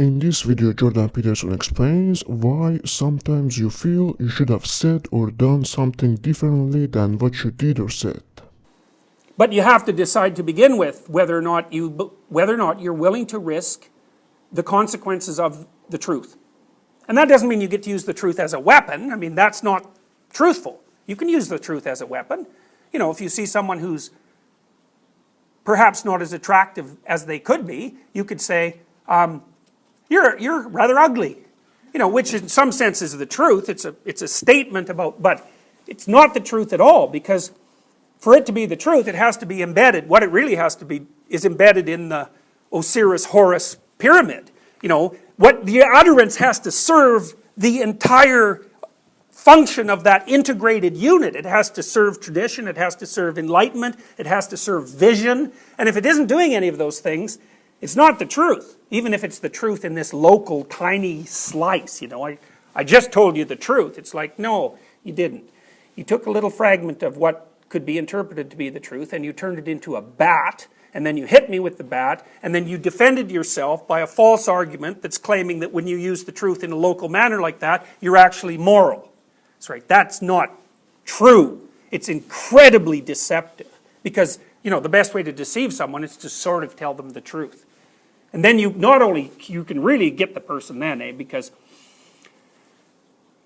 In this video, Jordan Peterson explains why sometimes you feel you should have said or done something differently than what you did or said. But you have to decide to begin with whether or not you're willing to risk the consequences of the truth. And that doesn't mean you get to use the truth as a weapon. I mean, that's not truthful. You can use the truth as a weapon. You know, if you see someone who's perhaps not as attractive as they could be, you could say, you're rather ugly. You know, which in some sense is the truth. It's a statement about, but it's not the truth at all, because for it to be the truth, it has to be embedded. What it really has to be is embedded in the Osiris-Horus pyramid. You know, what the utterance has to serve the entire function of that integrated unit. It has to serve tradition, it has to serve enlightenment, it has to serve vision. And if it isn't doing any of those things, it's not the truth. Even if it's the truth in this local tiny slice, you know. I just told you the truth. It's like, no, you didn't. You took a little fragment of what could be interpreted to be the truth and you turned it into a bat, and then you hit me with the bat, and then you defended yourself by a false argument that's claiming that when you use the truth in a local manner like that, you're actually moral. That's right, that's not true. It's incredibly deceptive, because, you know, the best way to deceive someone is to sort of tell them the truth. And then you can really get the person then, because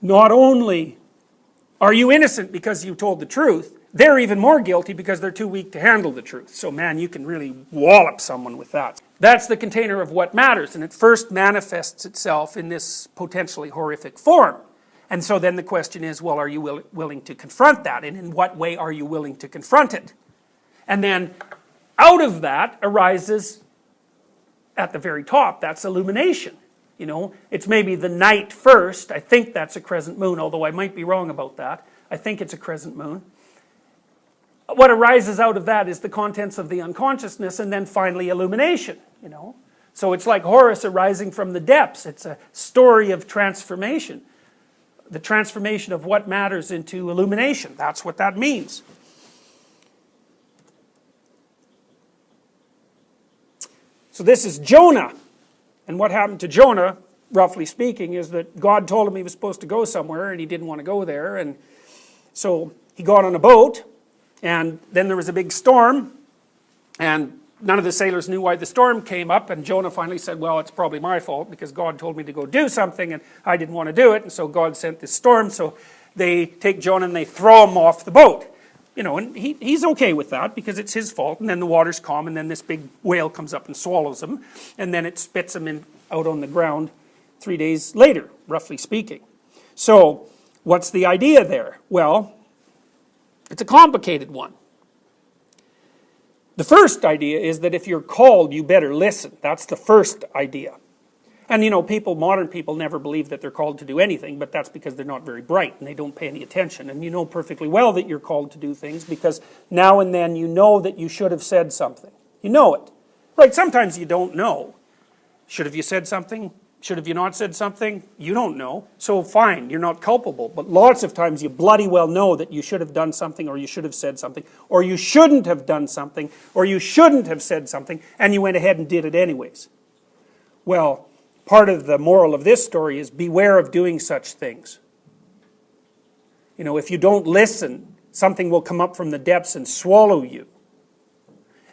not only are you innocent because you told the truth, they're even more guilty because they're too weak to handle the truth. So man, you can really wallop someone with that. That's the container of what matters, and it first manifests itself in this potentially horrific form. And so then the question is, well, are you willing to confront that? And in what way are you willing to confront it? And then out of that arises, at the very top, that's illumination. You know, it's maybe the night first. I think that's a crescent moon, although I might be wrong about that. I think it's a crescent moon. What arises out of that is the contents of the unconsciousness, and then finally illumination, you know. So it's like Horus arising from the depths. It's a story of transformation. The transformation of what matters into illumination. That's what that means. So this is Jonah. And what happened to Jonah, roughly speaking, is that God told him he was supposed to go somewhere and he didn't want to go there. And so he got on a boat, and then there was a big storm, and none of the sailors knew why the storm came up, and Jonah finally said, well, it's probably my fault because God told me to go do something and I didn't want to do it, and so God sent this storm. So they take Jonah and they throw him off the boat. You know, and he's okay with that because it's his fault, and then the water's calm, and then this big whale comes up and swallows him, and then it spits him out on the ground 3 days later, roughly speaking. So what's the idea there? Well, it's a complicated one. The first idea is that if you're called, you better listen. That's the first idea. And you know, modern people never believe that they're called to do anything, but that's because they're not very bright and they don't pay any attention. And you know perfectly well that you're called to do things because now and then you know that you should have said something. You know it. Right, sometimes you don't know. Should have you said something? Should have you not said something? You don't know. So fine, you're not culpable. But lots of times you bloody well know that you should have done something, or you should have said something, or you shouldn't have done something, or you shouldn't have said something, and you went ahead and did it anyways. Well, part of the moral of this story is beware of doing such things. You know, if you don't listen, something will come up from the depths and swallow you.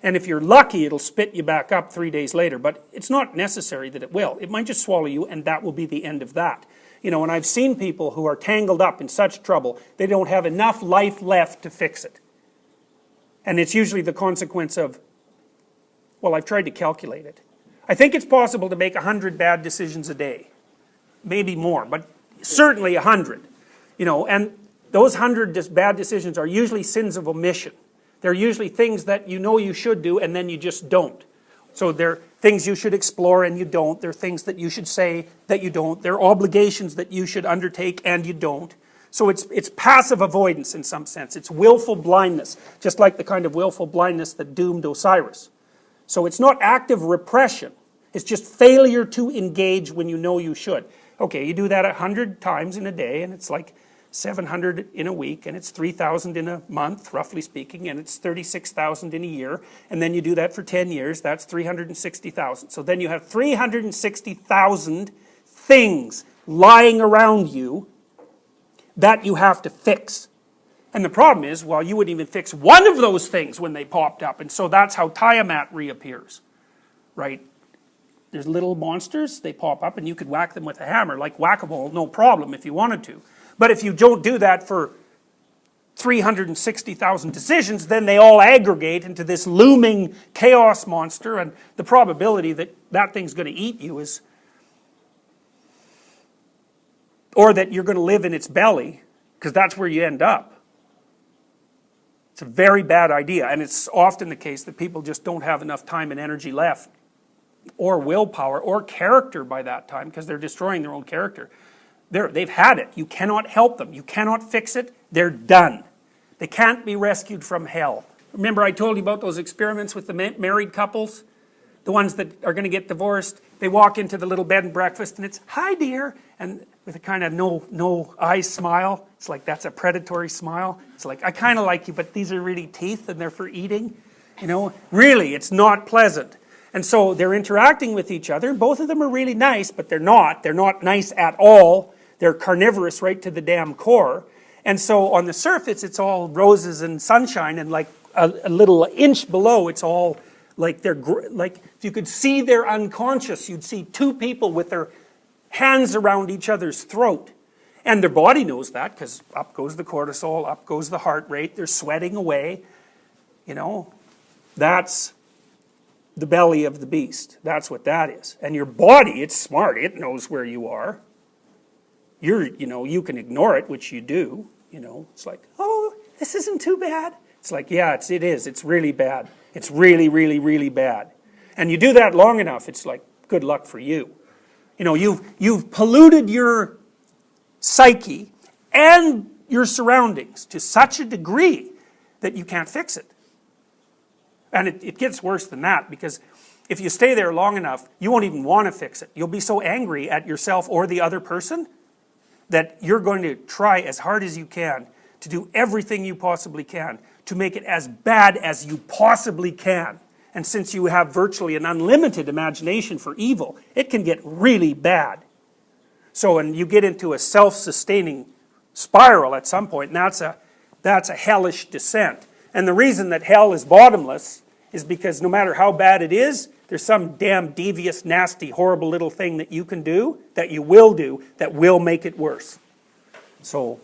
And if you're lucky, it'll spit you back up 3 days later, but it's not necessary that it will. It might just swallow you, and that will be the end of that. You know, and I've seen people who are tangled up in such trouble, they don't have enough life left to fix it. And it's usually the consequence of, well, I've tried to calculate it. I think it's possible to make 100 bad decisions a day. Maybe more, but certainly 100. You know, and those 100 bad decisions are usually sins of omission. They're usually things that you know you should do and then you just don't. So they're things you should explore and you don't. They're things that you should say that you don't. They're obligations that you should undertake and you don't. So it's passive avoidance in some sense. It's willful blindness, just like the kind of willful blindness that doomed Osiris. So it's not active repression. It's just failure to engage when you know you should. Okay, you do that 100 times in a day, and it's like 700 in a week, and it's 3,000 in a month, roughly speaking, and it's 36,000 in a year, and then you do that for 10 years, that's 360,000. So then you have 360,000 things lying around you that you have to fix. And the problem is, well, you wouldn't even fix one of those things when they popped up, and so that's how Tiamat reappears, right? There's little monsters, they pop up, and you could whack them with a hammer, like whack-a-mole, no problem if you wanted to. But if you don't do that for 360,000 decisions, then they all aggregate into this looming chaos monster, and the probability that that thing's going to eat you is, or that you're going to live in its belly, because that's where you end up. It's a very bad idea, and it's often the case that people just don't have enough time and energy left, or willpower, or character by that time, because they're destroying their own character. They've had it. You cannot help them. You cannot fix it. They're done. They can't be rescued from hell. Remember I told you about those experiments with the married couples? The ones that are going to get divorced. They walk into the little bed and breakfast and it's, "Hi dear," and with a kind of no eyes smile. It's like, that's a predatory smile. It's like, "I kind of like you, but these are really teeth and they're for eating." You know, really, it's not pleasant. And so they're interacting with each other. Both of them are really nice, but they're not. They're not nice at all. They're carnivorous right to the damn core. And so on the surface, it's all roses and sunshine, and like a little inch below, it's all like like if you could see they're unconscious, you'd see two people with their hands around each other's throat. And their body knows that, because up goes the cortisol, up goes the heart rate, they're sweating away. You know, that's the belly of the beast. That's what that is. And your body, it's smart, it knows where you are. You can ignore it, which you do. It's like, "Oh, this isn't too bad." It's like, yeah, it is. It's really bad. It's really, really, really bad. And you do that long enough, it's like, good luck for you. You've polluted your psyche and your surroundings to such a degree that you can't fix it. And it gets worse than that, because if you stay there long enough, you won't even want to fix it. You'll be so angry at yourself or the other person that you're going to try as hard as you can to do everything you possibly can to make it as bad as you possibly can. And since you have virtually an unlimited imagination for evil, it can get really bad. So, and you get into a self-sustaining spiral at some point, and that's a hellish descent. And the reason that hell is bottomless is because no matter how bad it is, there's some damn devious, nasty, horrible little thing that you can do, that you will do, that will make it worse. So